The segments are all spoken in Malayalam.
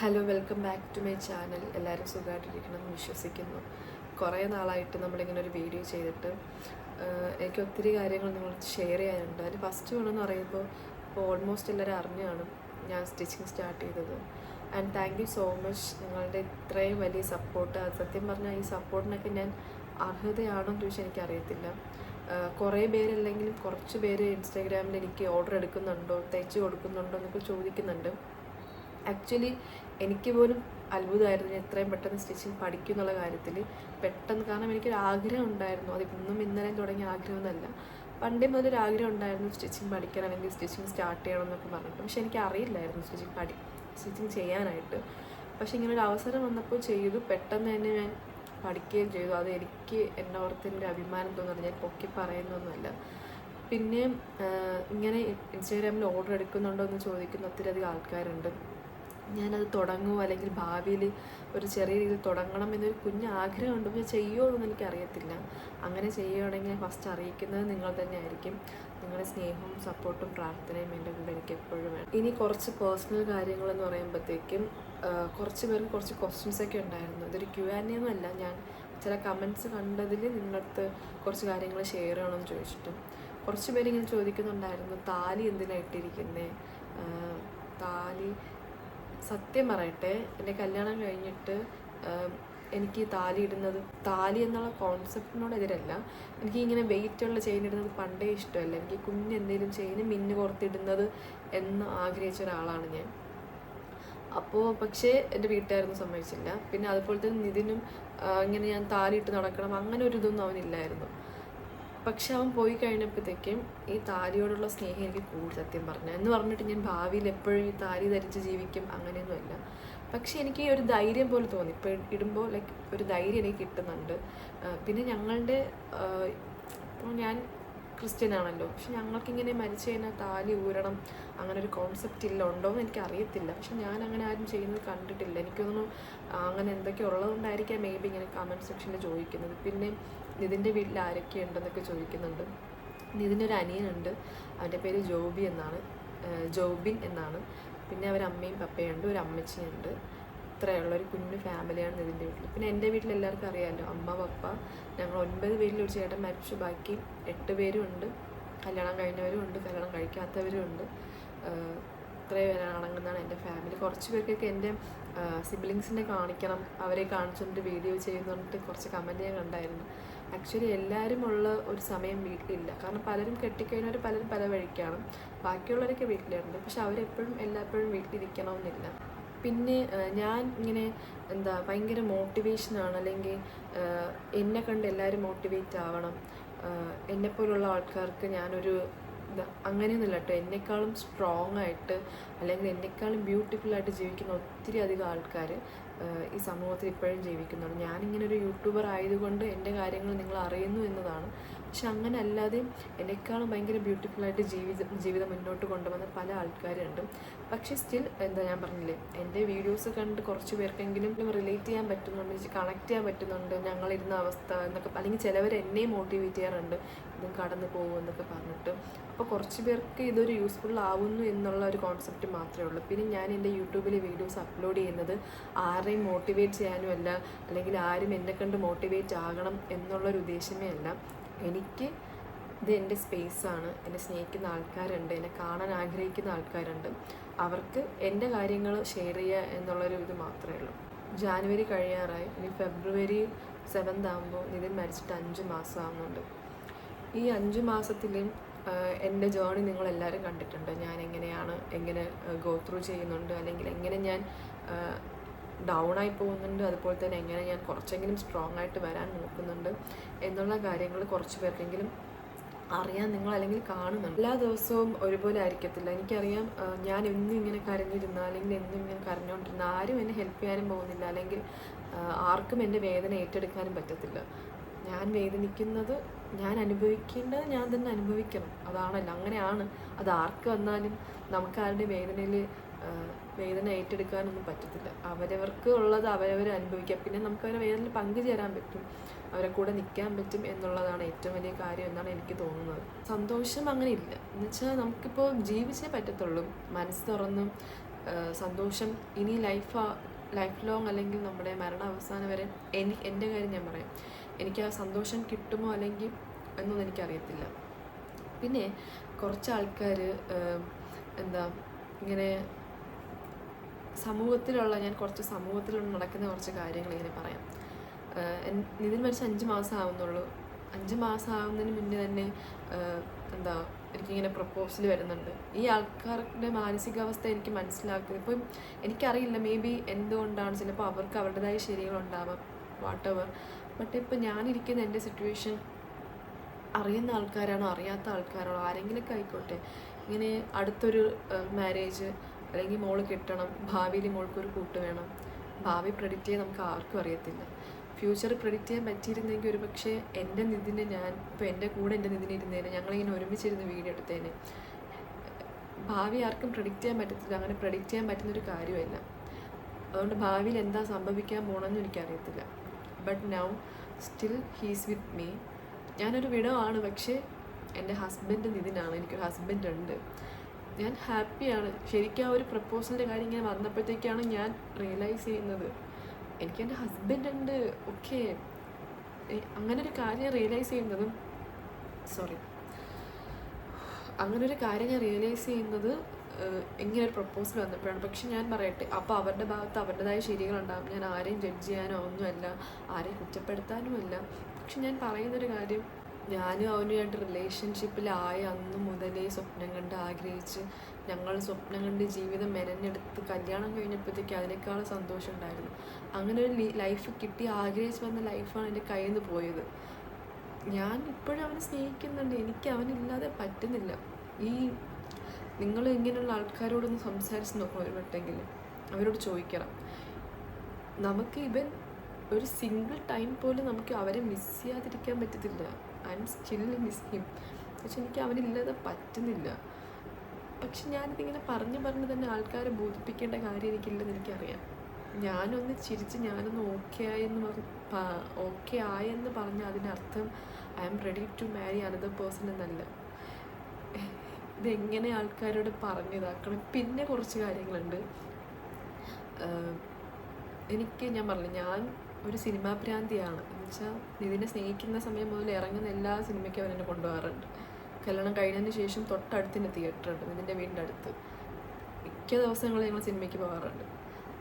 Hello, welcome back to my channel. എല്ലാവരും സുഖമായിട്ടിരിക്കണമെന്ന് വിശ്വസിക്കുന്നു. കുറേ നാളായിട്ട് നമ്മളിങ്ങനെ ഒരു വീഡിയോ ചെയ്തിട്ട് എനിക്ക് ഒത്തിരി കാര്യങ്ങൾ നിങ്ങളോട് ഷെയർ ചെയ്യാനുണ്ട്. അതിന് ഫസ്റ്റ് വേണമെന്ന് പറയുമ്പോൾ ഇപ്പോൾ ഓൾമോസ്റ്റ് എല്ലാവരും അറിഞ്ഞു കാണും ഞാൻ സ്റ്റിച്ചിങ് സ്റ്റാർട്ട് ചെയ്തത്. And thank you so much നിങ്ങളുടെ ഇത്രയും വലിയ സപ്പോർട്ട്. അത് സത്യം പറഞ്ഞാൽ ഈ സപ്പോർട്ടിനൊക്കെ ഞാൻ അർഹതയാണോ എന്ന് ചോദിച്ചാൽ എനിക്കറിയത്തില്ല. കുറേ പേരല്ലെങ്കിലും കുറച്ച് പേര് ഇൻസ്റ്റാഗ്രാമിൽ എനിക്ക് ഓർഡർ എടുക്കുന്നുണ്ടോ, തയ്ച്ച് കൊടുക്കുന്നുണ്ടോ എന്നൊക്കെ ചോദിക്കുന്നുണ്ട്. ആക്ച്വലി എനിക്ക് പോലും അത്ഭുതമായിരുന്നു ഞാൻ എത്രയും പെട്ടെന്ന് സ്റ്റിച്ചിങ് പഠിക്കും എന്നുള്ള കാര്യത്തിൽ. പെട്ടെന്ന്, കാരണം എനിക്കൊരു ആഗ്രഹം ഉണ്ടായിരുന്നു. അത് ഇന്നും ഇന്നലെയും തുടങ്ങിയ ആഗ്രഹമൊന്നുമല്ല, പണ്ടേ മുതലൊരു ആഗ്രഹം ഉണ്ടായിരുന്നു സ്റ്റിച്ചിങ് പഠിക്കാൻ അല്ലെങ്കിൽ സ്റ്റിച്ചിങ് സ്റ്റാർട്ട് ചെയ്യണം എന്നൊക്കെ പറഞ്ഞിട്ട്. പക്ഷെ എനിക്ക് അറിയില്ലായിരുന്നു സ്റ്റിച്ചിങ് ചെയ്യാനായിട്ട്. പക്ഷെ ഇങ്ങനൊരു അവസരം വന്നപ്പോൾ ചെയ്തു. പെട്ടെന്ന് തന്നെ ഞാൻ പഠിക്കുകയും ചെയ്തു. അത് എനിക്ക് എൻ്റെ ഓർത്തിൻ്റെ അഭിമാനം തോന്നുന്നുണ്ട്, ഞാൻ പൊക്കി പറയുന്നൊന്നുമല്ല. പിന്നെ ഇങ്ങനെ ഇൻസ്റ്റാഗ്രാമിൽ ഓർഡർ എടുക്കുന്നുണ്ടോ എന്ന് ചോദിക്കുന്ന ഒത്തിരി അധികം ആൾക്കാരുണ്ട്. ഞാനത് തുടങ്ങുമോ അല്ലെങ്കിൽ ഭാവിയിൽ ഒരു ചെറിയ രീതിയിൽ തുടങ്ങണം എന്നൊരു കുഞ്ഞ് ആഗ്രഹമുണ്ട്. പക്ഷെ ചെയ്യുമോ എന്നൊന്നും എനിക്കറിയത്തില്ല. അങ്ങനെ ചെയ്യുകയാണെങ്കിൽ ഫസ്റ്റ് അറിയിക്കുന്നത് നിങ്ങൾ തന്നെ ആയിരിക്കും. നിങ്ങളുടെ സ്നേഹവും സപ്പോർട്ടും പ്രാർത്ഥനയും എൻ്റെ കൂടെ എനിക്ക് എപ്പോഴും വേണം. ഇനി കുറച്ച് പേഴ്സണൽ കാര്യങ്ങളെന്ന് പറയുമ്പോഴത്തേക്കും കുറച്ച് പേർക്ക് കുറച്ച് ക്വസ്റ്റ്യൻസൊക്കെ ഉണ്ടായിരുന്നു. ഇതൊരു Q&A ഒന്നുമല്ല, ഞാൻ ചില കമൻറ്റ്സ് കണ്ടതിൽ നിങ്ങളടുത്ത് കുറച്ച് കാര്യങ്ങൾ ഷെയർ ചെയ്യണമെന്ന് ചോദിച്ചിട്ട് കുറച്ച് പേരിങ്ങനെ ചോദിക്കുന്നുണ്ടായിരുന്നു, താലി എന്തിനാണ് ഇട്ടിരിക്കുന്നത്. താലി, സത്യം പറയട്ടെ, എൻ്റെ കല്യാണം കഴിഞ്ഞിട്ട് എനിക്ക് താലി എന്നുള്ള കോൺസെപ്റ്റിനോട് എതിരല്ല. എനിക്ക് ഇങ്ങനെ വെയിറ്റുള്ള ചെയിൻ ഇടുന്നത് പണ്ടേ ഇഷ്ടമല്ല. എനിക്ക് കുഞ്ഞെന്തെങ്കിലും ചെയിന് മിന്നു പുറത്തിടുന്നത് എന്ന് ആഗ്രഹിച്ച ഒരാളാണ് ഞാൻ. അപ്പോൾ പക്ഷേ എൻ്റെ വീട്ടുകാരൊന്നും സമ്മതിച്ചില്ല. പിന്നെ അതുപോലെ തന്നെ നിതിനും ഇങ്ങനെ ഞാൻ താലി ഇട്ട് നടക്കണം അങ്ങനെ ഒരു ഇതൊന്നും അവനില്ലായിരുന്നു. പക്ഷെ അവൻ പോയി കഴിഞ്ഞപ്പോഴത്തേക്കും ഈ താലിയോടുള്ള സ്നേഹം എനിക്ക് കൂടുതൽ, സത്യം പറഞ്ഞാൽ. എന്ന് പറഞ്ഞിട്ട് ഞാൻ ഭാവിയിൽ എപ്പോഴും ഈ താലി ധരിച്ച് ജീവിക്കും അങ്ങനെയൊന്നുമല്ല. പക്ഷെ എനിക്ക് ഒരു ധൈര്യം പോലെ തോന്നി. ഇപ്പോൾ ഇടുമ്പോൾ ലൈക്ക് ഒരു ധൈര്യം എനിക്ക് കിട്ടുന്നുണ്ട്. പിന്നെ ഞങ്ങളുടെ ഇപ്പോൾ ഞാൻ ക്രിസ്ത്യൻ ആണല്ലോ, പക്ഷെ ഞങ്ങൾക്കിങ്ങനെ മരിച്ചു കഴിഞ്ഞാൽ താലി ഊരണം അങ്ങനെ ഒരു കോൺസെപ്റ്റ് ഇല്ല. ഉണ്ടോ എന്ന് എനിക്ക് അറിയത്തില്ല. പക്ഷെ ഞാൻ അങ്ങനെ ആരും ചെയ്യുന്നത് കണ്ടിട്ടില്ല. എനിക്കൊന്നും അങ്ങനെ എന്തൊക്കെ ഉള്ളതുകൊണ്ടായിരിക്കാം മേ ബി ഇങ്ങനെ കമൻറ്റ് സെക്ഷനിൽ ചോദിക്കുന്നത്. പിന്നെ നിതിൻ്റെ വീട്ടിൽ ആരൊക്കെ ഉണ്ടെന്നൊക്കെ ചോദിക്കുന്നുണ്ട്. നിതിനൊരു അനിയനുണ്ട്, അവൻ്റെ പേര് ജോബിൻ എന്നാണ്. പിന്നെ അവരമ്മയും പപ്പയുണ്ട്, ഒരു അമ്മച്ചിയുണ്ട്. ഇത്രയുള്ളൊരു കുഞ്ഞു ഫാമിലിയാണ് നിതിൻ്റെ വീട്ടിൽ. പിന്നെ എൻ്റെ വീട്ടിൽ എല്ലാവർക്കും അറിയാമല്ലോ, അമ്മ, പപ്പ, ഞങ്ങൾ 9 പേരിൽ ഒരു ചേട്ടൻ മരിച്ചു. ബാക്കി 8 പേരും ഉണ്ട്. കല്യാണം കഴിഞ്ഞവരും ഉണ്ട്, കല്യാണം കഴിക്കാത്തവരും ഉണ്ട്. ഇത്രയും പേരാണ് അടങ്ങുന്നതാണ് എൻ്റെ ഫാമിലി. കുറച്ച് പേർക്കൊക്കെ എൻ്റെ സിബ്ലിങ്സിനെ കാണിക്കണം, അവരെ കാണിച്ചുകൊണ്ട് വീഡിയോ ചെയ്യുന്നുണ്ട് കുറച്ച് കമൻറ്റ് ഞാൻ കണ്ടായിരുന്നു. ആക്ച്വലി എല്ലാവരും ഉള്ള ഒരു സമയം വീട്ടിലില്ല. കാരണം പലരും കെട്ടിക്കഴിഞ്ഞവർ പലരും പല വഴിക്കാണ്. ബാക്കിയുള്ളവരൊക്കെ വീട്ടിലുണ്ട്, പക്ഷെ അവരെപ്പോഴും എല്ലായ്പ്പോഴും വീട്ടിലിരിക്കണമെന്നില്ല. പിന്നെ ഞാൻ ഇങ്ങനെ ഭയങ്കര മോട്ടിവേഷനാണ്, അല്ലെങ്കിൽ എന്നെ കണ്ട് എല്ലാവരും മോട്ടിവേറ്റ് ആവണം, എന്നെപ്പോലുള്ള ആൾക്കാർക്ക് ഞാനൊരു അങ്ങനെയൊന്നുമില്ല കേട്ടോ. എന്നെക്കാളും സ്ട്രോങ് ആയിട്ട് അല്ലെങ്കിൽ എന്നെക്കാളും ബ്യൂട്ടിഫുള്ളായിട്ട് ജീവിക്കുന്ന ഒത്തിരി അധികം ആൾക്കാർ ഈ സമൂഹത്തിൽ ഇപ്പോഴും ജീവിക്കുന്നുണ്ട്. ഞാനിങ്ങനെ ഒരു യൂട്യൂബർ ആയതുകൊണ്ട് എൻ്റെ കാര്യങ്ങൾ നിങ്ങൾ അറിയുന്നു എന്നതാണ്. പക്ഷെ അങ്ങനെ അല്ലാതെ എന്നെക്കാളും ഭയങ്കര ബ്യൂട്ടിഫുള്ളായിട്ട് ജീവിതം മുന്നോട്ട് കൊണ്ടുവന്ന പല ആൾക്കാരുണ്ട്. പക്ഷേ സ്റ്റിൽ ഞാൻ പറഞ്ഞില്ലേ, എൻ്റെ വീഡിയോസ് കണ്ട് കുറച്ച് പേർക്കെങ്കിലും റിലേറ്റ് ചെയ്യാൻ പറ്റുന്നുണ്ട്, കണക്ട് ചെയ്യാൻ പറ്റുന്നുണ്ട് ഞങ്ങളിരുന്ന അവസ്ഥ എന്നൊക്കെ. അല്ലെങ്കിൽ ചിലവർ എന്നെ മോട്ടിവേറ്റ് ചെയ്യാറുണ്ട്, ഇതും കടന്നു പോകും എന്നൊക്കെ പറഞ്ഞിട്ട്. അപ്പോൾ കുറച്ച് പേർക്ക് ഇതൊരു യൂസ്ഫുൾ ആവുന്നു എന്നുള്ള ഒരു കോൺസെപ്റ്റ് മാത്രമേ ഉള്ളൂ. പിന്നെ ഞാൻ എൻ്റെ യൂട്യൂബിൽ വീഡിയോസ് അപ്ലോഡ് ചെയ്യുന്നത് ആരെയും മോട്ടിവേറ്റ് ചെയ്യാനും അല്ല, അല്ലെങ്കിൽ ആരും എന്നെ കണ്ട് മോട്ടിവേറ്റ് ആകണം എന്നുള്ളൊരു ഉദ്ദേശമേ അല്ല. ഇത് എൻ്റെ സ്പേസാണ്. എന്നെ സ്നേഹിക്കുന്ന ആൾക്കാരുണ്ട്, എന്നെ കാണാൻ ആഗ്രഹിക്കുന്ന ആൾക്കാരുണ്ട്. അവർക്ക് എൻ്റെ കാര്യങ്ങൾ ഷെയർ ചെയ്യുക എന്നുള്ളൊരു ഇത് മാത്രമേ ഉള്ളൂ. ജാനുവരി കഴിയാറായി, ഇനി ഫെബ്രുവരി 7 ആകുമ്പോൾ നിതിൻ മരിച്ചിട്ട് 5 മാസം ആകുന്നുണ്ട്. ഈ 5 മാസത്തിലും എൻ്റെ ജേർണി നിങ്ങളെല്ലാവരും കണ്ടിട്ടുണ്ട്. ഞാൻ എങ്ങനെ ഗോ ത്രൂ ചെയ്യുന്നുണ്ട്, അല്ലെങ്കിൽ എങ്ങനെ ഞാൻ ഡൗണായി പോകുന്നുണ്ട്, അതുപോലെ തന്നെ എങ്ങനെ ഞാൻ കുറച്ചെങ്കിലും സ്ട്രോങ് ആയിട്ട് വരാൻ നോക്കുന്നുണ്ട് എന്നുള്ള കാര്യങ്ങൾ കുറച്ച് പേർക്കെങ്കിലും അറിയാൻ നിങ്ങൾ അല്ലെങ്കിൽ കാണുന്നുണ്ട്. എല്ലാ ദിവസവും ഒരുപോലെ ആയിരിക്കത്തില്ല, എനിക്കറിയാം. ഞാൻ എന്നും ഇങ്ങനെ കരഞ്ഞിരുന്ന അല്ലെങ്കിൽ എന്നും ഇങ്ങനെ കരഞ്ഞുകൊണ്ടിരുന്ന ആരും എന്നെ ഹെൽപ്പ് ചെയ്യാനും പോകുന്നില്ല, അല്ലെങ്കിൽ ആർക്കും എൻ്റെ വേദന ഏറ്റെടുക്കാനും പറ്റത്തില്ല. ഞാൻ വേദനിക്കുന്നത്, ഞാൻ അനുഭവിക്കേണ്ടത് ഞാൻ തന്നെ അനുഭവിക്കണം. അതാണല്ലോ, അങ്ങനെയാണ്. അത് ആർക്ക് വന്നാലും നമുക്കാരുടെ വേദന ഏറ്റെടുക്കാനൊന്നും പറ്റത്തില്ല. അവരവർക്ക് ഉള്ളത് അവരവർ അനുഭവിക്കുക. പിന്നെ നമുക്ക് അവരെ വേദനയിൽ പങ്കുചേരാൻ പറ്റും, അവരെ കൂടെ നിൽക്കാൻ പറ്റും എന്നുള്ളതാണ് ഏറ്റവും വലിയ കാര്യം എന്നാണ് എനിക്ക് തോന്നുന്നത്. സന്തോഷം അങ്ങനെ ഇല്ല എന്നുവെച്ചാൽ നമുക്കിപ്പോൾ ജീവിച്ചേ പറ്റത്തുള്ളൂ. മനസ്സ് തുറന്നും സന്തോഷം ഇനി ലൈഫ് ലോങ് അല്ലെങ്കിൽ നമ്മുടെ മരണാവസാനം വരെ എൻ്റെ കാര്യം ഞാൻ പറയാം, എനിക്ക് ആ സന്തോഷം കിട്ടുമോ അല്ലെങ്കിൽ എന്നൊന്നും എനിക്കറിയത്തില്ല. പിന്നെ കുറച്ച് ആൾക്കാർ എന്താ ഇങ്ങനെ ഞാൻ കുറച്ച് സമൂഹത്തിൽ നടക്കുന്ന കുറച്ച് കാര്യങ്ങൾ ഇങ്ങനെ പറയാം. നിതിൻ മരിച്ച് 5 മാസം ആവുന്നുള്ളൂ. 5 മാസം ആവുന്നതിന് മുന്നേ തന്നെ എന്താ എനിക്കിങ്ങനെ പ്രപ്പോസൽ വരുന്നുണ്ട്. ഈ ആൾക്കാരുടെ മാനസികാവസ്ഥ എനിക്ക് മനസ്സിലാക്കുന്നത് ഇപ്പം എനിക്കറിയില്ല, മേ ബി എന്തുകൊണ്ടാണ്, ചിലപ്പോൾ അവർക്ക് അവരുടേതായ ശരികളുണ്ടാവാം, വാട്ടെവർ. ബട്ട് ഇപ്പം ഞാനിരിക്കുന്ന എൻ്റെ സിറ്റുവേഷൻ അറിയുന്ന ആൾക്കാരാണോ അറിയാത്ത ആൾക്കാരാണോ ആരെങ്കിലുമൊക്കെ ആയിക്കോട്ടെ, ഇങ്ങനെ അടുത്തൊരു മാരേജ് അല്ലെങ്കിൽ മോള് കിട്ടണം, ഭാവിയിൽ മോൾക്കൊരു കൂട്ട് വേണം. ഭാവി പ്രെഡിക്റ്റ് ചെയ്യാൻ നമുക്ക് ആർക്കും അറിയത്തില്ല. ഫ്യൂച്ചർ പ്രെഡിക്റ്റ് ചെയ്യാൻ പറ്റിയിരുന്നെങ്കിൽ ഒരു പക്ഷേ എൻ്റെ നിതിനെ ഇപ്പോൾ എൻ്റെ കൂടെ എൻ്റെ നിതിനെ ഇരുന്നേനെ, ഞങ്ങളിങ്ങനെ ഒരുമിച്ചിരുന്ന് വീഡിയോ എടുത്തേനെ. ഭാവി ആർക്കും പ്രെഡിക്റ്റ് ചെയ്യാൻ പറ്റത്തില്ല, അങ്ങനെ പ്രെഡിക്റ്റ് ചെയ്യാൻ പറ്റുന്നൊരു കാര്യമല്ല. അതുകൊണ്ട് ഭാവിയിൽ എന്താ സംഭവിക്കാൻ പോകണമെന്ന് എനിക്കറിയത്തില്ല. But now still he's with me. ഞാനൊരു വിടവാണ്, പക്ഷേ എൻ്റെ ഹസ്ബൻഡ് നിതിനാണ്. എനിക്കൊരു ഹസ്ബൻഡ് ഉണ്ട്. ഞാൻ ഹാപ്പിയാണ്. ശരിക്കും ആ ഒരു പ്രപ്പോസലിൻ്റെ കാര്യം ഇങ്ങനെ വന്നപ്പോഴത്തേക്കാണ് ഞാൻ റിയലൈസ് ചെയ്യുന്നത് എനിക്ക് എൻ്റെ ഹസ്ബൻഡ് ഉണ്ട്. ഓക്കെ, അങ്ങനെ ഒരു കാര്യം റിയലൈസ് ചെയ്യുന്നതും ഇങ്ങനെ ഒരു പ്രപ്പോസൽ വന്നപ്പോഴാണ്. പക്ഷെ ഞാൻ പറയട്ടെ, അപ്പോൾ അവരുടെ ഭാഗത്ത് അവരുടേതായ ശരികളുണ്ടാകും. ഞാൻ ആരെയും ജഡ്ജ് ചെയ്യാനോ ഒന്നുമല്ല, ആരെയും കുറ്റപ്പെടുത്താനുമല്ല. പക്ഷെ ഞാൻ പറയുന്നൊരു കാര്യം, ഞാനും അവനുമായിട്ട് റിലേഷൻഷിപ്പിലായ അന്ന് മുതലേ സ്വപ്നം കണ്ട് ആഗ്രഹിച്ച് ഞങ്ങൾ സ്വപ്നം കണ്ട് ജീവിതം മെനഞ്ഞെടുത്ത് കല്യാണം കഴിഞ്ഞപ്പോഴത്തേക്ക് അതിനേക്കാൾ സന്തോഷം ഉണ്ടായിരുന്നു. അങ്ങനെ ഒരു ലൈഫ് കിട്ടി, ആഗ്രഹിച്ച് വന്ന ലൈഫാണ് എൻ്റെ കയ്യിൽ നിന്ന് പോയത്. ഞാൻ ഇപ്പോഴും അവനെ സ്നേഹിക്കുന്നുണ്ട്, എനിക്ക് അവനില്ലാതെ പറ്റുന്നില്ല. നിങ്ങൾ ഇങ്ങനെയുള്ള ആൾക്കാരോടൊന്ന് സംസാരിച്ച് നോക്കണം ഒരു വട്ടെങ്കിലും. അവരോട് ചോദിക്കണം, നമുക്ക് ഒരു സിംഗിൾ ടൈം പോലും നമുക്ക് അവരെ മിസ് ചെയ്യാതിരിക്കാൻ പറ്റത്തില്ല. I am still miss him. പക്ഷെ എനിക്ക് അവനില്ലാതെ പറ്റുന്നില്ല. പക്ഷെ ഞാനിതിങ്ങനെ പറഞ്ഞ് തന്നെ ആൾക്കാരെ ബോധിപ്പിക്കേണ്ട കാര്യം എനിക്കില്ലെന്ന് എനിക്കറിയാം. ഞാനൊന്ന് ചിരിച്ച് ഞാനൊന്ന് ഓക്കെ ആയെന്ന് പറഞ്ഞാൽ അതിനർത്ഥം I am ready to marry another person എന്നല്ല. ഇതെങ്ങനെ ആൾക്കാരോട് പറഞ്ഞിതാക്കണം. പിന്നെ കുറച്ച് കാര്യങ്ങളുണ്ട്. ഞാൻ പറഞ്ഞില്ല, ഞാൻ ഒരു സിനിമാ ഭ്രാന്തിയാണ്. എന്നുവെച്ചാൽ നിതിനെ സ്നേഹിക്കുന്ന സമയം മുതൽ ഇറങ്ങുന്ന എല്ലാ സിനിമയ്ക്കും അവരെന്നെ കൊണ്ടുപോകാറുണ്ട്. കല്യാണം കഴിഞ്ഞതിന് ശേഷം തൊട്ടടുത്തിന് തിയേറ്ററുണ്ട് നിതിൻ്റെ വീടിൻ്റെ അടുത്ത്. മിക്ക ദിവസങ്ങളിൽ ഞങ്ങൾ സിനിമയ്ക്ക് പോകാറുണ്ട്.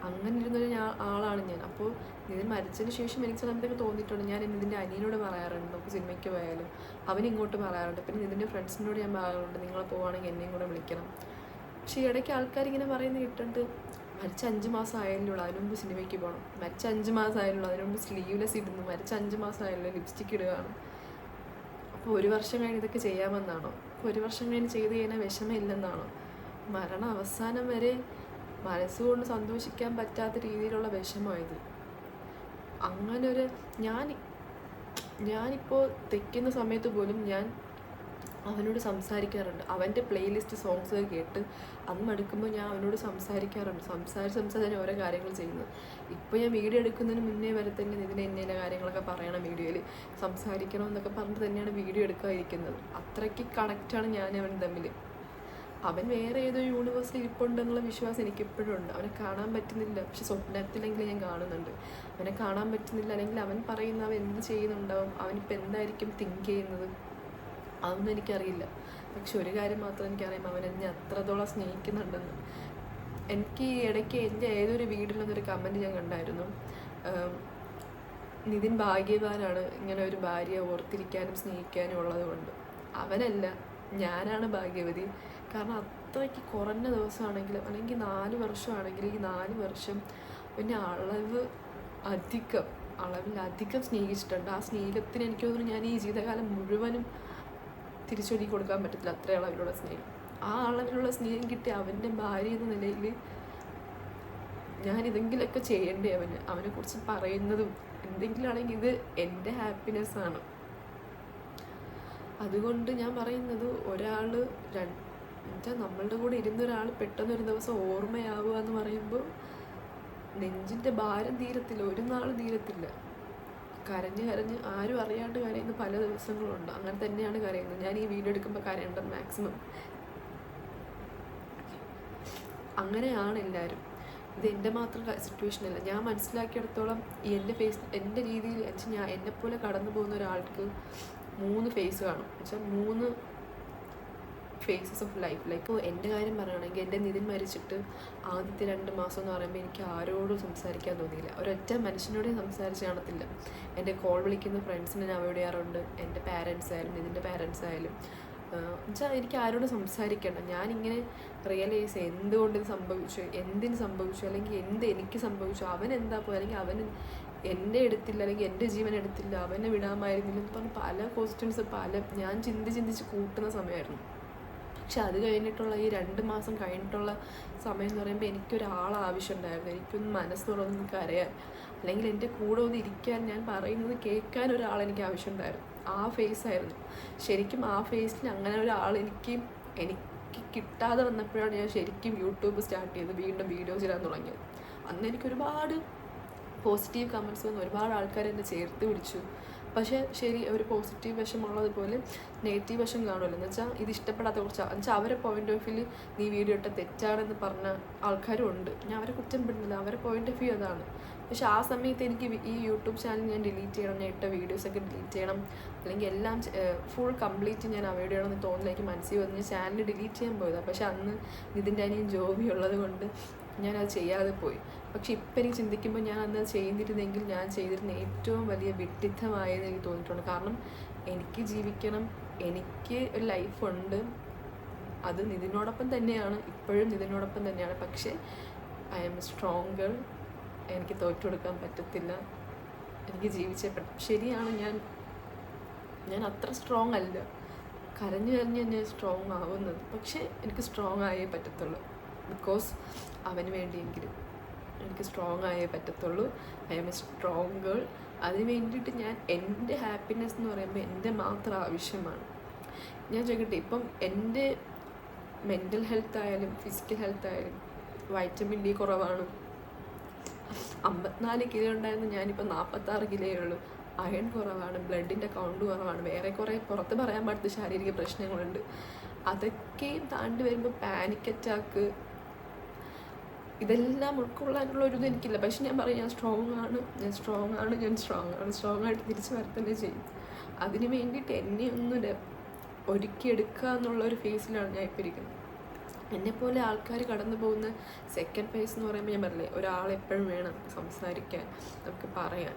അങ്ങനെ ഇരുന്നൊരു ആളാണ് ഞാൻ. അപ്പോൾ നിതിൻ മരിച്ചതിന് ശേഷം എനിക്ക് സമയത്തൊക്കെ തോന്നിയിട്ടുണ്ട്. ഞാൻ നിതിൻ്റെ അനിയനോട് പറയാറുണ്ട് നമുക്ക് സിനിമയ്ക്ക് പോയാലും, അവനിങ്ങോട്ട് പറയാറുണ്ട്. പിന്നെ നിതിൻ്റെ ഫ്രണ്ട്സിനോട് ഞാൻ പറയാറുണ്ട് നിങ്ങൾ പോവുകയാണെങ്കിൽ എന്നെയും കൂടെ വിളിക്കണം. പക്ഷേ ഇടയ്ക്ക് ആൾക്കാരിങ്ങനെ പറയുന്നത് കേട്ടിട്ടുണ്ട്, മരിച്ച 5 മാസം ആയല്ലോ, അതിന് മുമ്പ് സിനിമയ്ക്ക് പോകണം. മരിച്ച 5 മാസം ആയല്ലോ, അതിന് മുമ്പ് സ്ലീവ്ലെസ് ഇടുന്നു. മരിച്ച 5 മാസം ആയല്ലോ, ലിപ്സ്റ്റിക്ക് ഇടുകയാണ്. അപ്പോൾ 1 വർഷം കഴിഞ്ഞ് ഇതൊക്കെ ചെയ്യാമെന്നാണോ? അപ്പോൾ 1 വർഷം കഴിഞ്ഞ് ചെയ്ത് കഴിഞ്ഞാൽ വിഷമമില്ലെന്നാണോ? മരണ അവസാനം വരെ മനസ്സുകൊണ്ട് സന്തോഷിക്കാൻ പറ്റാത്ത രീതിയിലുള്ള വിഷമമായത്. അങ്ങനൊരു ഞാനിപ്പോൾ തെക്കുന്ന സമയത്ത് പോലും ഞാൻ അവനോട് സംസാരിക്കാറുണ്ട്. അവൻ്റെ പ്ലേലിസ്റ്റ് സോങ്സ് കേട്ട് അത് മടുക്കുമ്പോൾ ഞാൻ അവനോട് സംസാരിക്കാറുണ്ട്. സംസാരിച്ച് ഓരോ കാര്യങ്ങൾ ചെയ്യുന്നത്. ഇപ്പോൾ ഞാൻ വീഡിയോ എടുക്കുന്നതിന് മുന്നേ വരെ തന്നെ ഇതിന് ഇന്ന കാര്യങ്ങളൊക്കെ പറയണം, വീഡിയോയിൽ സംസാരിക്കണം എന്നൊക്കെ പറഞ്ഞിട്ട് തന്നെയാണ് വീഡിയോ എടുക്കാതിരിക്കുന്നത്. അത്രയ്ക്ക് കണക്റ്റാണ് ഞാൻ അവൻ തമ്മിൽ. അവൻ വേറെ ഏതോ യൂണിവേഴ്സിൽ ഇരിപ്പുണ്ടെന്നുള്ള വിശ്വാസം എനിക്കെപ്പോഴും ഉണ്ട്. അവനെ കാണാൻ പറ്റുന്നില്ല, പക്ഷെ സ്വപ്നത്തിലെങ്കിലും ഞാൻ കാണുന്നുണ്ട്. അവനെ കാണാൻ പറ്റുന്നില്ല, അല്ലെങ്കിൽ അവൻ പറയുന്ന അവൻ എന്ത് ചെയ്യുന്നുണ്ടാവും, അവനിപ്പോൾ എന്തായിരിക്കും തിങ്ക് ചെയ്യുന്നത്, അതൊന്നും എനിക്കറിയില്ല. പക്ഷെ ഒരു കാര്യം മാത്രം എനിക്കറിയാം, അവൻ എന്നെ അത്രത്തോളം സ്നേഹിക്കുന്നുണ്ടെന്ന്. എനിക്ക് ഈ ഇടയ്ക്ക് എൻ്റെ ഏതൊരു വീഡിയോയിലൊന്നൊരു കമൻറ്റ് ഞാൻ കണ്ടായിരുന്നു, നിതിൻ ഭാഗ്യവാനാണ് ഇങ്ങനെ ഒരു ഭാര്യയെ ഓർത്തിരിക്കാനും സ്നേഹിക്കാനും ഉള്ളത് കൊണ്ട്. അവനല്ല, ഞാനാണ് ഭാഗ്യവതി. കാരണം അത്രയ്ക്ക് കുറഞ്ഞ ദിവസമാണെങ്കിലും അല്ലെങ്കിൽ 4 വർഷമാണെങ്കിൽ ഈ 4 വർഷം പിന്നെ അളവിലധികം സ്നേഹിച്ചിട്ടുണ്ട്. ആ സ്നേഹത്തിന് എനിക്ക് തോന്നുന്നു ഞാൻ ഈ ജീവിതകാലം മുഴുവനും തിരിച്ചൊരുക്കി കൊടുക്കാൻ പറ്റത്തില്ല, അത്ര അളവിലുള്ള സ്നേഹം. ആ അളവിലുള്ള സ്നേഹം കിട്ടിയ അവൻ്റെ ഭാര്യ എന്ന നിലയിൽ ഞാൻ ഇതെങ്കിലൊക്കെ ചെയ്യണ്ടേ. അവനെക്കുറിച്ച് പറയുന്നതും എന്തെങ്കിലും ആണെങ്കിൽ ഇത് എൻ്റെ ഹാപ്പിനെസ്സാണ്. അതുകൊണ്ട് ഞാൻ പറയുന്നത്, നമ്മളുടെ കൂടെ ഇരുന്ന ഒരാൾ പെട്ടെന്നൊരു ദിവസം ഓർമ്മയാവുക എന്ന് പറയുമ്പോൾ നെഞ്ചിൻ്റെ ഭാരം തീരത്തില്ല, ഒരു നാൾ തീരത്തില്ല. കരഞ്ഞ് ആരും അറിയാണ്ട് കരയുന്ന പല ദിവസങ്ങളുണ്ട്. അങ്ങനെ തന്നെയാണ് കരയുന്നത്. ഞാൻ ഈ വീഡിയോ എടുക്കുമ്പോൾ കരയേണ്ടത് മാക്സിമം. അങ്ങനെയാണ് എല്ലാവരും. ഇത് എൻ്റെ മാത്രം സിറ്റുവേഷനല്ല. ഞാൻ മനസ്സിലാക്കിയിടത്തോളം എൻ്റെ രീതിയിൽ വെച്ചാൽ എന്നെപ്പോലെ കടന്നു പോകുന്ന ഒരാൾക്ക് 3 ഫേസ് കാണും. വെച്ചാൽ 3 ഫേസസ് ഓഫ് ലൈഫ്. ലൈക്ക് എൻ്റെ കാര്യം പറയുകയാണെങ്കിൽ എൻ്റെ നിതിൻ മരിച്ചിട്ട് ആദ്യത്തെ 2 മാസം എന്ന് പറയുമ്പോൾ എനിക്ക് ആരോടും സംസാരിക്കാൻ തോന്നിയില്ല. ഒരൊറ്റ മനുഷ്യനോടും സംസാരിച്ച് കാണത്തില്ല. എൻ്റെ കോൾ വിളിക്കുന്ന ഫ്രണ്ട്സിനെ ഞാൻ അവോയ്ഡ് ചെയ്യാറുണ്ട്. എൻ്റെ പാരൻസ് ആയാലും നിതിൻ്റെ പാരൻസ് ആയാലും എന്നുവെച്ചാൽ എനിക്ക് ആരോടും സംസാരിക്കണം. ഞാനിങ്ങനെ റിയലൈസ് എന്തുകൊണ്ട് ഇത് സംഭവിച്ചു, എന്തിന് സംഭവിച്ചു, അല്ലെങ്കിൽ എനിക്ക് സംഭവിച്ചു, അവൻ എന്താ പോയി, അല്ലെങ്കിൽ അവൻ എൻ്റെ എടുത്തില്ല, അല്ലെങ്കിൽ എൻ്റെ ജീവൻ എടുത്തില്ല, അവനെ വിടാമായിരുന്നില്ല എന്ന് പറഞ്ഞ് പല ക്വസ്റ്റ്യൻസ് ഞാൻ ചിന്തിച്ച് കൂട്ടുന്ന സമയമായിരുന്നു. പക്ഷെ അത് കഴിഞ്ഞിട്ടുള്ള ഈ 2 മാസം കഴിഞ്ഞിട്ടുള്ള സമയം എന്ന് പറയുമ്പോൾ എനിക്കൊരാളെ ആവശ്യമുണ്ടായിരുന്നു. എനിക്കൊന്ന് മനസ്സ് തുറന്ന് കരയാൻ, അല്ലെങ്കിൽ എൻ്റെ കൂടെ ഒന്ന് ഇരിക്കാൻ, ഞാൻ പറയുന്നത് കേൾക്കാൻ ഒരാളെനിക്ക് ആവശ്യമുണ്ടായിരുന്നു. ആ ഫേസായിരുന്നു ശരിക്കും. ആ ഫേസിൽ അങ്ങനെ ഒരാൾ എനിക്ക് കിട്ടാതെ വന്നപ്പോഴാണ് ഞാൻ ശരിക്കും യൂട്യൂബ് സ്റ്റാർട്ട് ചെയ്ത് വീണ്ടും വീഡിയോസ് ഇടാൻ തുടങ്ങിയത്. അന്ന് എനിക്കൊരുപാട് പോസിറ്റീവ് കമൻറ്റ്സ് വന്നു, ഒരുപാട് ആൾക്കാർ എന്നെ ചേർത്ത് പിടിച്ചു. പക്ഷേ ശരി, ഒരു പോസിറ്റീവ് വശമുള്ളതുപോലെ നെഗറ്റീവ് വശം കാണുമല്ലോ. എന്ന് വെച്ചാൽ ഇത് ഇഷ്ടപ്പെടാത്ത കുറച്ച് എന്നുവെച്ചാൽ അവരെ പോയിന്റ് ഓഫ് വ്യൂവിൽ നീ വീഡിയോ ഇട്ട തെറ്റാണെന്ന് പറഞ്ഞ ആൾക്കാരും ഉണ്ട്. ഞാൻ അവരെ കുറ്റം പെടുന്നില്ല, അവരെ പോയിന്റ് ഓഫ് വ്യൂ അതാണ്. പക്ഷെ ആ സമയത്ത് എനിക്ക് ഈ യൂട്യൂബ് ചാനൽ ഞാൻ ഡിലീറ്റ് ചെയ്യണം, ഞാൻ ഇട്ട വീഡിയോസൊക്കെ ഡിലീറ്റ് ചെയ്യണം, അല്ലെങ്കിൽ എല്ലാം ഫുൾ കംപ്ലീറ്റ് ഞാൻ അവോയ്ഡ് ചെയ്യണമെന്ന് തോന്നിലേക്ക് മനസ്സിൽ വന്ന് ചാനൽ ഡിലീറ്റ് ചെയ്യാൻ പോയതാണ്. പക്ഷെ അന്ന് ഇതിൻ്റെ അനിയൻ ജോബി ഉള്ളത് കൊണ്ട് ഞാനത് ചെയ്യാതെ പോയി. പക്ഷെ ഇപ്പം എനിക്ക് ചിന്തിക്കുമ്പോൾ ഞാൻ അന്ന് ചെയ്തിരുന്നെങ്കിൽ ഞാൻ ചെയ്തിരുന്ന ഏറ്റവും വലിയ വിഡ്ഢിത്തമായെന്ന് എനിക്ക് തോന്നിയിട്ടുണ്ട്. കാരണം എനിക്ക് ജീവിക്കണം, എനിക്ക് ഒരു ലൈഫുണ്ട്, അത് നിതിനോടൊപ്പം തന്നെയാണ്, ഇപ്പോഴും നിതിനോടൊപ്പം തന്നെയാണ്. പക്ഷേ ഐ ആം സ്ട്രോങ് ഗേൾ, എനിക്ക് തോറ്റു കൊടുക്കാൻ പറ്റത്തില്ല, എനിക്ക് ജീവിച്ചേ പറ്റും. ശരിയാണ്, ഞാൻ അത്ര സ്ട്രോങ് അല്ല, കരഞ്ഞ് ഞാൻ സ്ട്രോങ് ആവുന്നത്. പക്ഷേ എനിക്ക് സ്ട്രോങ് ആയേ പറ്റത്തുള്ളൂ. ബിക്കോസ് അവന് വേണ്ടിയെങ്കിലും എനിക്ക് സ്ട്രോങ് ആയേ പറ്റത്തുള്ളൂ. I am a strong girl. അതിന് വേണ്ടിയിട്ട് ഞാൻ എൻ്റെ ഹാപ്പിനെസ് എന്ന് പറയുമ്പോൾ എൻ്റെ മാത്രം ആവശ്യമാണ്. ഞാൻ ചോദിക്കട്ടെ, ഇപ്പം എൻ്റെ മെൻ്റൽ ഹെൽത്ത് ആയാലും ഫിസിക്കൽ ഹെൽത്ത് ആയാലും വൈറ്റമിൻ ഡി കുറവാണ്. 54 കിലോ ഉണ്ടായിരുന്നു, ഞാനിപ്പോൾ 46 കിലോയേ ഉള്ളൂ. അയൺ കുറവാണ്, ബ്ലഡിൻ്റെ കൗണ്ട് കുറവാണ്, വേറെ കുറേ പുറത്ത് പറയാൻ പാടില്ല ശാരീരിക പ്രശ്നങ്ങളുണ്ട്. അതൊക്കെയും താണ്ടി വരുമ്പോൾ പാനിക് അറ്റാക്ക്, ഇതെല്ലാം ഉൾക്കൊള്ളാനുള്ളൊരിത് എനിക്കില്ല. പക്ഷെ ഞാൻ പറയും, ഞാൻ സ്ട്രോങ് ആയിട്ട് തിരിച്ച് വരത്തന്നെ ചെയ്യും. അതിന് വേണ്ടിയിട്ട് എന്നെ ഒന്ന് ഒരുക്കിയെടുക്കുക എന്നുള്ളൊരു ഫേസിലാണ് ഞാൻ ഇപ്പോൾ ഇരിക്കുന്നത്. എന്നെപ്പോലെ ആൾക്കാർ കടന്നു പോകുന്ന സെക്കൻഡ് ഫേസ് എന്ന് പറയുമ്പോൾ ഞാൻ പറഞ്ഞില്ലേ, ഒരാളെപ്പോഴും വേണം സംസാരിക്കാൻ, നമുക്ക് പറയാൻ.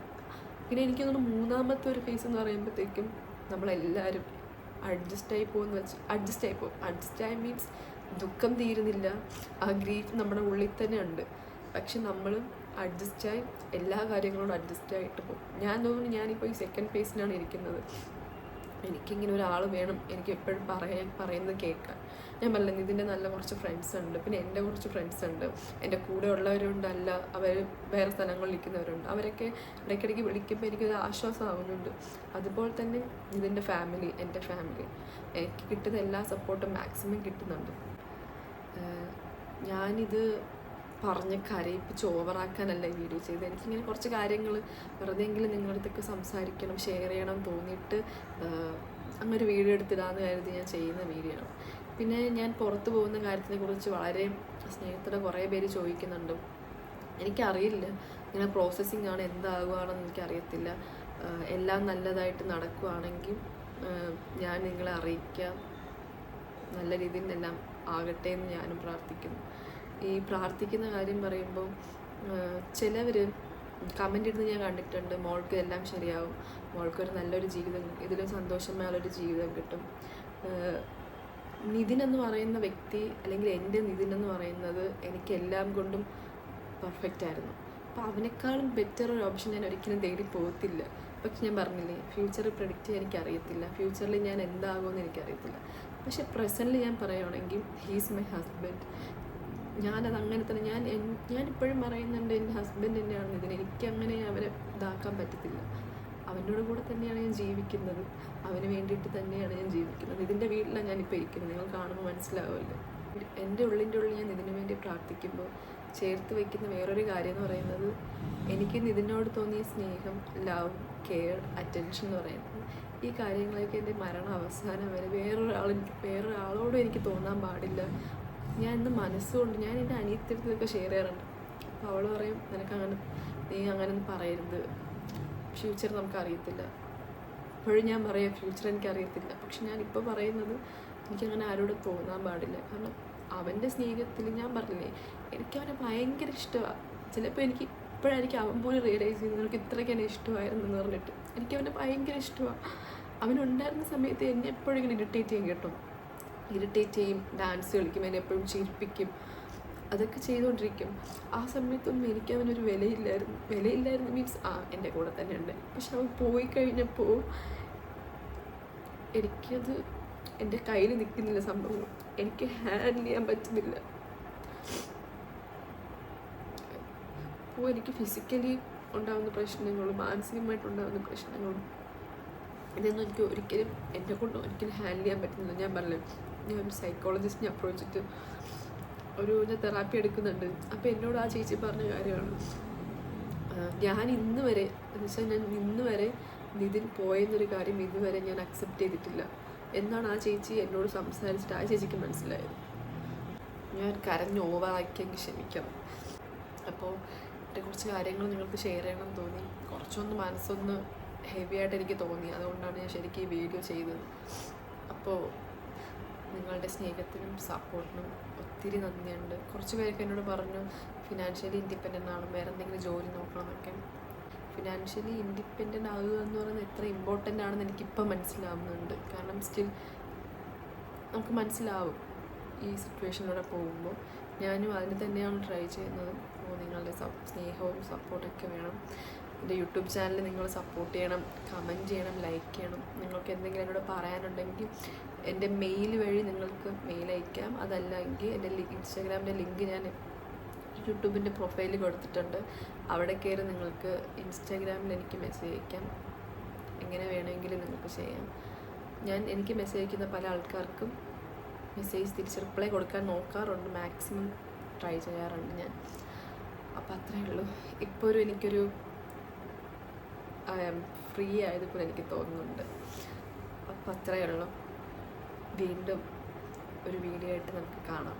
പിന്നെ എനിക്ക് തോന്നുന്നു 3ാമത്തെ ഒരു ഫേസ് എന്ന് പറയുമ്പോഴത്തേക്കും നമ്മളെല്ലാവരും അഡ്ജസ്റ്റായി പോകും. അഡ്ജസ്റ്റായി മീൻസ് ദുഃഖം തീരുന്നില്ല, ആ ഗ്രീഫ് നമ്മുടെ ഉള്ളിൽ തന്നെ ഉണ്ട്. പക്ഷെ നമ്മൾ അഡ്ജസ്റ്റായി എല്ലാ കാര്യങ്ങളോടും അഡ്ജസ്റ്റായിട്ട് പോകും. ഞാൻ തോന്നുന്നു ഞാനിപ്പോൾ ഈ സെക്കൻഡ് ഫേസിനാണ് ഇരിക്കുന്നത്. എനിക്കിങ്ങനെ ഒരാൾ വേണം, എനിക്ക് എപ്പോഴും പറയുന്നത് കേൾക്കാൻ. ഞാൻ പറഞ്ഞില്ല, ഇതിൻ്റെ നല്ല കുറച്ച് ഫ്രണ്ട്സ് ഉണ്ട്, പിന്നെ എൻ്റെ കുറച്ച് ഫ്രണ്ട്സ് ഉണ്ട്, എൻ്റെ കൂടെ ഉള്ളവരുണ്ട്, അല്ല അവർ വേറെ സ്ഥലങ്ങളിൽ ഇരിക്കുന്നവരുണ്ട്. അവരൊക്കെ ഇടയ്ക്കിടയ്ക്ക് വിളിക്കുമ്പോൾ എനിക്കൊരു ആശ്വാസമാകുന്നുണ്ട്. അതുപോലെ തന്നെ ഇതിൻ്റെ ഫാമിലി, എൻ്റെ ഫാമിലി, എനിക്ക് കിട്ടുന്ന എല്ലാ സപ്പോർട്ടും മാക്സിമം കിട്ടുന്നുണ്ട്. ഞാനിത് പറഞ്ഞ് കരയിപ്പിച്ച് ഓവറാക്കാനല്ല ഈ വീഡിയോ ചെയ്ത്. എനിക്കിങ്ങനെ കുറച്ച് കാര്യങ്ങൾ വെറുതെയെങ്കിലും നിങ്ങളുടെ അടുത്തൊക്കെ സംസാരിക്കണം, ഷെയർ ചെയ്യണം തോന്നിയിട്ട് അങ്ങനൊരു വീഡിയോ എടുത്തിടാന്ന് കരുതി ഞാൻ ചെയ്യുന്ന വീഡിയോ ആണ്. പിന്നെ ഞാൻ പുറത്ത് പോകുന്ന കാര്യത്തിനെക്കുറിച്ച് വളരെ സ്നേഹത്തോടെ കുറേ പേര് ചോദിക്കുന്നുണ്ട്. എനിക്കറിയില്ല, ഇങ്ങനെ പ്രോസസ്സിങ് ആണ്, എന്താകുകയാണെന്ന് എനിക്കറിയത്തില്ല. എല്ലാം നല്ലതായിട്ട് നടക്കുകയാണെങ്കിൽ ഞാൻ നിങ്ങളെ അറിയിക്കാം. നല്ല രീതിയിൽ എല്ലാം ആകട്ടെ എന്ന് ഞാനും പ്രാർത്ഥിക്കുന്നു. ഈ പ്രാർത്ഥിക്കുന്ന കാര്യം പറയുമ്പോൾ ചിലവർ കമൻ്റ് ഇടുന്നത് ഞാൻ കണ്ടിട്ടുണ്ട്, മോൾക്ക് എല്ലാം ശരിയാവും, മോൾക്കൊരു നല്ലൊരു ജീവിതം, ഇതിലും സന്തോഷമായുള്ളൊരു ജീവിതം കിട്ടും. നിതിൻ എന്ന് പറയുന്ന വ്യക്തി, അല്ലെങ്കിൽ എൻ്റെ നിതിൻ എന്ന് പറയുന്നത് എനിക്കെല്ലാം കൊണ്ടും പെർഫെക്റ്റ് ആയിരുന്നു. അപ്പോൾ അവനേക്കാളും ബെറ്റർ ഒരു ഓപ്ഷൻ ഞാൻ ഒരിക്കലും തേടി പോകത്തില്ല. പക്ഷെ ഞാൻ പറഞ്ഞില്ലേ, ഫ്യൂച്ചർ പ്രെഡിക്റ്റ് ചെയ്യാൻ എനിക്കറിയത്തില്ല, ഫ്യൂച്ചറിൽ ഞാൻ എന്താകുമെന്ന് എനിക്കറിയത്തില്ല. പക്ഷെ പ്രസൻ്റിൽ ഞാൻ പറയുകയാണെങ്കിൽ ഹീസ് മൈ ഹസ്ബൻഡ്. ഞാനത് അങ്ങനെ തന്നെ ഞാനിപ്പോഴും പറയുന്നുണ്ട്, എൻ്റെ ഹസ്ബൻഡ് തന്നെയാണ് ഇതിന്. എനിക്കങ്ങനെ അവരെ ഇതാക്കാൻ പറ്റത്തില്ല. അവൻ്റെ കൂടെ തന്നെയാണ് ഞാൻ ജീവിക്കുന്നത്, അവന് വേണ്ടിയിട്ട് തന്നെയാണ് ഞാൻ ജീവിക്കുന്നത്. ഇതിൻ്റെ വീട്ടിലാണ് ഞാനിപ്പോൾ ഇരിക്കുന്നത്, നിങ്ങൾ കാണുമ്പോൾ മനസ്സിലാവുമല്ലോ. എൻ്റെ ഉള്ളിൻ്റെ ഉള്ളിൽ ഞാൻ ഇതിനു വേണ്ടി പ്രാർത്ഥിക്കുമ്പോൾ ചേർത്ത് വയ്ക്കുന്ന വേറൊരു കാര്യം എന്ന് പറയുന്നത്, എനിക്ക് ഇതിനോട് തോന്നിയ സ്നേഹം, ലവ്, കെയർ, അറ്റൻഷൻ എന്ന് പറയുന്നത്, ഈ കാര്യങ്ങളൊക്കെ എൻ്റെ മരണ അവസാനം വരെ വേറൊരാളോടും എനിക്ക് തോന്നാൻ പാടില്ല. ഞാൻ ഇന്ന് മനസ്സുകൊണ്ട് ഞാൻ എൻ്റെ അനിയത്തിനടുത്തൊക്കെ ഷെയർ ചെയ്യാറുണ്ട്. അപ്പോൾ അവൾ പറയും നിനക്കങ്ങനെ നീ അങ്ങനെയൊന്നും പറയരുത്, ഫ്യൂച്ചർ നമുക്കറിയത്തില്ല. അപ്പോഴും ഞാൻ പറയാം ഫ്യൂച്ചർ എനിക്കറിയത്തില്ല. പക്ഷെ ഞാനിപ്പോൾ പറയുന്നത് എനിക്കങ്ങനെ ആരോടും തോന്നാൻ പാടില്ല. കാരണം അവൻ്റെ സ്നേഹത്തിൽ ഞാൻ പറഞ്ഞില്ലേ എനിക്കവനെ ഭയങ്കര ഇഷ്ടമാണ്. ചിലപ്പോൾ എനിക്ക് ഇപ്പോഴായിരിക്കും അവൻ പോലും റിയലൈസ് ചെയ്യുന്നത് എനിക്ക് ഇത്രയ്ക്ക് എന്നെ ഇഷ്ടമായിരുന്നു എന്ന് പറഞ്ഞിട്ട്. എനിക്കവനെ ഭയങ്കര ഇഷ്ടമാണ്. അവനുണ്ടായിരുന്ന സമയത്ത് എന്നെ എപ്പോഴും ഇങ്ങനെ ഇറിറ്റേറ്റ് ചെയ്യും കേട്ടോ. ഇറിറ്റേറ്റ് ചെയ്യും, ഡാൻസ് കളിക്കും, എന്നെ എപ്പോഴും ചിരിപ്പിക്കും, അതൊക്കെ ചെയ്തുകൊണ്ടിരിക്കും. ആ സമയത്തൊന്നും എനിക്ക് അവനൊരു വിലയില്ലായിരുന്നു മീൻസ് എൻ്റെ കൂടെ തന്നെ ഉണ്ട്. പക്ഷെ അവൻ പോയി കഴിഞ്ഞപ്പോൾ എനിക്കത് എൻ്റെ കയ്യിൽ നിൽക്കുന്നില്ല സംഭവം. എനിക്ക് ഹാൻഡിൽ ചെയ്യാൻ പറ്റുന്നില്ല. അപ്പോൾ എനിക്ക് ഫിസിക്കലി ഉണ്ടാകുന്ന പ്രശ്നങ്ങളും മാനസികമായിട്ടുണ്ടാകുന്ന പ്രശ്നങ്ങളും ഇതൊന്നും എനിക്ക് ഒരിക്കലും എന്നെ കൊണ്ട് ഒരിക്കലും ഹാൻഡിൽ ചെയ്യാൻ പറ്റുന്നില്ല. ഞാൻ പറഞ്ഞില്ലേ ഞാൻ ഒരു സൈക്കോളജിസ്റ്റിനെ അപ്രോച്ച് ചെയ്തിട്ട് ഞാൻ തെറാപ്പി എടുക്കുന്നുണ്ട്. അപ്പോൾ എന്നോട് ആ ചേച്ചി പറഞ്ഞ കാര്യമാണ്, ഞാൻ ഇന്ന് വരെ എന്ന് വെച്ചാൽ ഞാൻ ഇന്ന് വരെ നിതിൻ പോയെന്നൊരു കാര്യം ഇതുവരെ ഞാൻ അക്സെപ്റ്റ് ചെയ്തിട്ടില്ല എന്നാണ് ആ ചേച്ചി എന്നോട് സംസാരിച്ചിട്ട് ആ ചേച്ചിക്ക് മനസ്സിലായത്. ഞാൻ കരഞ്ഞ് ഓവറാക്കിയെങ്കിൽ ക്ഷമിക്കണം. അപ്പോൾ എൻ്റെ കുറച്ച് കാര്യങ്ങൾ നിങ്ങൾക്ക് ഷെയർ ചെയ്യണമെന്ന് തോന്നി. കുറച്ചൊന്ന് മനസ്സൊന്ന് ഹെവി ആയിട്ട് എനിക്ക് തോന്നി. അതുകൊണ്ടാണ് ഞാൻ ശരിക്കും ഈ വീഡിയോ ചെയ്തത്. അപ്പോൾ നിങ്ങളുടെ സ്നേഹത്തിനും സപ്പോർട്ടിനും ഒത്തിരി നന്ദിയുണ്ട്. കുറച്ച് പേരൊക്കെ എന്നോട് പറഞ്ഞു ഫിനാൻഷ്യലി ഇൻഡിപെൻഡൻ്റ് ആണ്, വേറെ എന്തെങ്കിലും ജോലി നോക്കണമെന്നൊക്കെ. ഫിനാൻഷ്യലി ഇൻഡിപെൻഡൻ്റ് ആകുക എന്ന് പറയുന്നത് എത്ര ഇമ്പോർട്ടൻ്റ് ആണെന്ന് എനിക്കിപ്പം മനസ്സിലാവുന്നുണ്ട്. കാരണം സ്റ്റിൽ നമുക്ക് മനസ്സിലാവും ഈ സിറ്റുവേഷനിലൂടെ പോകുമ്പോൾ. ഞാനും അതിന് തന്നെയാണ് ട്രൈ ചെയ്യുന്നത്. അപ്പോൾ നിങ്ങളുടെ സ്നേഹവും സപ്പോർട്ടൊക്കെ വേണം. എൻ്റെ യൂട്യൂബ് ചാനൽ നിങ്ങൾ സപ്പോർട്ട് ചെയ്യണം, കമൻറ്റ് ചെയ്യണം, ലൈക്ക് ചെയ്യണം. നിങ്ങൾക്ക് എന്തെങ്കിലും എന്നോട് പറയാനുണ്ടെങ്കിൽ എൻ്റെ മെയിൽ വഴി നിങ്ങൾക്ക് മെയിൽ അയക്കാം. അതല്ലെങ്കിൽ എൻ്റെ ഇൻസ്റ്റാഗ്രാമിൻ്റെ ലിങ്ക് ഞാൻ യൂട്യൂബിൻ്റെ പ്രൊഫൈലിൽ കൊടുത്തിട്ടുണ്ട്. അവിടെ കയറി നിങ്ങൾക്ക് ഇൻസ്റ്റാഗ്രാമിൽ എനിക്ക് മെസ്സേജ് അയക്കാം. എങ്ങനെ വേണമെങ്കിലും നിങ്ങൾക്ക് ചെയ്യാം. എനിക്ക് മെസ്സേജ് അയക്കുന്ന പല ആൾക്കാർക്കും മെസ്സേജ് തിരിച്ച് റിപ്ലൈ കൊടുക്കാൻ നോക്കാറുണ്ട്, മാക്സിമം ട്രൈ ചെയ്യാറുണ്ട് ഞാൻ. അപ്പോൾ അത്രയേ ഉള്ളൂ. ഇപ്പോൾ എനിക്കൊരു ഫ്രീ ആയതുപോലെ എനിക്ക് തോന്നുന്നുണ്ട്. അപ്പോൾ അത്രയേ ഉള്ളൂ. വീണ്ടും ഒരു വീഡിയോ ആയിട്ട് നമുക്ക് കാണാം.